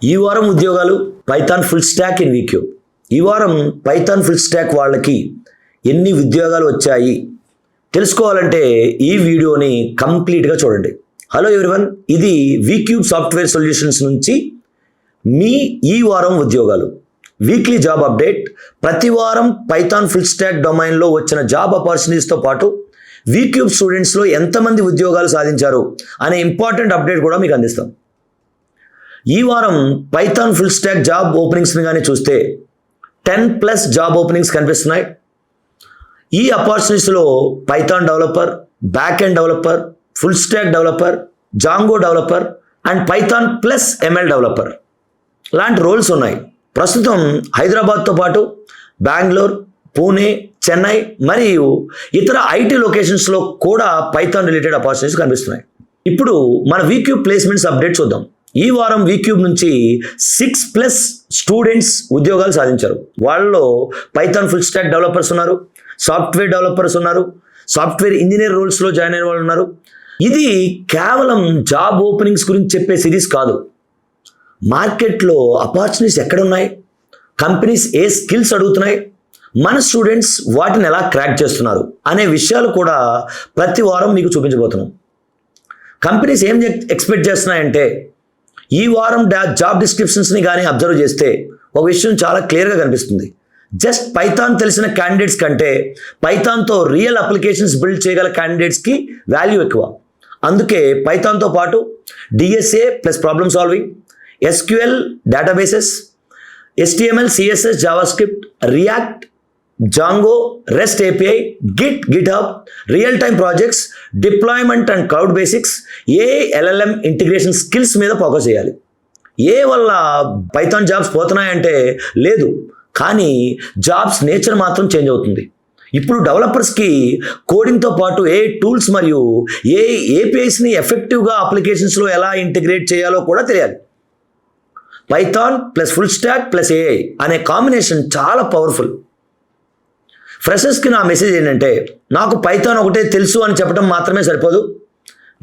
ఈ వారం ఉద్యోగాలు Python full stock in V Cube. ఈ వారం పైథాన్ ఫుల్ స్టాక్ వాళ్ళకి ఎన్ని ఉద్యోగాలు వచ్చాయి తెలుసుకోవాలంటే ఈ వీడియోని కంప్లీట్గా చూడండి. హలో ఎవ్రీవన్, ఇది వీక్యూబ్ సాఫ్ట్వేర్ సొల్యూషన్స్ నుంచి మీ ఈ వారం ఉద్యోగాలు వీక్లీ జాబ్ అప్డేట్. ప్రతి వారం పైథాన్ ఫుల్ స్టాక్ డొమైన్లో వచ్చిన జాబ్ ఆపర్చునిటీస్తో పాటు వీక్యూబ్ స్టూడెంట్స్లో ఎంతమంది ఉద్యోగాలు సాధించారు అనే ఇంపార్టెంట్ అప్డేట్ కూడా మీకు అందిస్తాం. ఈ వారం పైథాన్ ఫుల్ స్టాక్ జాబ్ ఓపెనింగ్స్ని కానీ చూస్తే 10+ జాబ్ ఓపెనింగ్స్ కనిపిస్తున్నాయి. ఈ ఆపర్చునిటీస్లో Python developer, back end developer, full stack developer, Django developer and Python plus ML developer లాంటి రోల్స్ ఉన్నాయి. ప్రస్తుతం హైదరాబాద్తో పాటు బెంగళూరు, పూణే, చెన్నై మరియు ఇతర ఐటీ లొకేషన్స్లో కూడా పైథాన్ రిలేటెడ్ ఆపర్చునిటీస్ కనిపిస్తున్నాయి. ఇప్పుడు మన వీక్యూబ్ ప్లేస్మెంట్స్ అప్డేట్ చూద్దాం. ఈ వారం వీక్యూబ్ నుంచి 6+ స్టూడెంట్స్ ఉద్యోగాలు సాధించారు. వాళ్ళలో పైథాన్ ఫుల్ స్టాక్ డెవలపర్స్ ఉన్నారు, సాఫ్ట్వేర్ డెవలపర్స్ ఉన్నారు, సాఫ్ట్వేర్ ఇంజనీర్ రోల్స్లో జాయిన్ అయిన వాళ్ళు ఉన్నారు. ఇది కేవలం జాబ్ ఓపెనింగ్స్ గురించి చెప్పే సిరీస్ కాదు. మార్కెట్లో ఆపర్చునిటీస్ ఎక్కడున్నాయి, కంపెనీస్ ఏ స్కిల్స్ అడుగుతున్నాయి, మన స్టూడెంట్స్ వాటిని ఎలా క్రాక్ చేస్తున్నారు అనే విషయాలు కూడా ప్రతి వారం మీకు చూపించబోతున్నాం. కంపెనీస్ ఏం ఎక్స్పెక్ట్ చేస్తున్నాయంటే, ఈ వారం జాబ్ డిస్క్రిప్షన్స్ని కానీ అబ్జర్వ్ చేస్తే ఒక విషయం చాలా క్లియర్గా కనిపిస్తుంది. జస్ట్ పైథాన్ తెలిసిన క్యాండిడేట్స్ కంటే పైథాన్తో రియల్ అప్లికేషన్స్ బిల్డ్ చేయగల క్యాండిడేట్స్కి వాల్యూ ఎక్కువ. అందుకే పైథాన్తో పాటు DSA plus problem solving, SQL databases, HTML, CSS, JavaScript, react, Django, rest API, GitHub, real time projects, deployment and cloud basics, LLM integration skills మీద focus చేయాలి. వల్ల పైథాన్ జాబ్స్ పోతున్నాయంటే లేదు, కానీ జాబ్స్ నేచర్ మాత్రం చేంజ్ అవుతుంది. ఇప్పుడు డెవలపర్స్కి కోడింగ్తో పాటు టూల్స్ మరియు APIస్ని ఎఫెక్టివ్గా అప్లికేషన్స్లో ఎలా ఇంటిగ్రేట్ చేయాలో కూడా తెలియాలి. Python plus full stock plus AI అనే కాంబినేషన్ చాలా పవర్ఫుల్. ఫ్రెషర్స్కి నా మెసేజ్ ఏంటంటే, నాకు పైథాన్ ఒకటే తెలుసు అని చెప్పడం మాత్రమే సరిపోదు.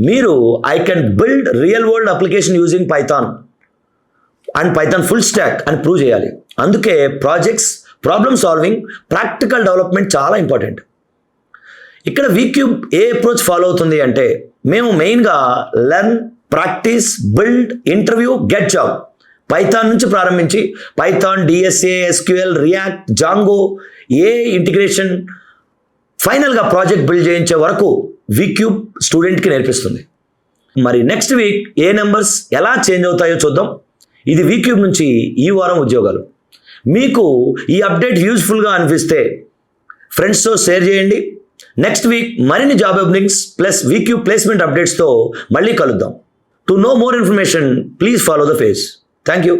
మీరు I can build real world application using Python and Python full stock అని ప్రూవ్ చేయాలి. అందుకే projects, problem solving, practical development చాలా ఇంపార్టెంట్. ఇక్కడ వీక్యూబ్ ఏ అప్రోచ్ ఫాలో అవుతుంది అంటే, మేము మెయిన్గా learn, practice, build, interview, get job Python నుంచి ప్రారంభించి Python, DSA, SQL, react, Django, integration, ఫైనల్గా ప్రాజెక్ట్ బిల్డ్ చేయించే వరకు వీక్యూబ్ స్టూడెంట్కి నేర్పిస్తుంది. మరి నెక్స్ట్ వీక్ నెంబర్స్ ఎలా చేంజ్ అవుతాయో చూద్దాం. ఇది వీక్యూబ్ నుంచి ఈ వారం ఉద్యోగాలు. మీకు ఈ అప్డేట్ యూజ్ఫుల్గా అనిపిస్తే ఫ్రెండ్స్తో షేర్ చేయండి. నెక్స్ట్ వీక్ మరిన్ని job openings plus V Cube placement అప్డేట్స్తో మళ్ళీ కలుద్దాం. To know more information please follow the page. Thank you.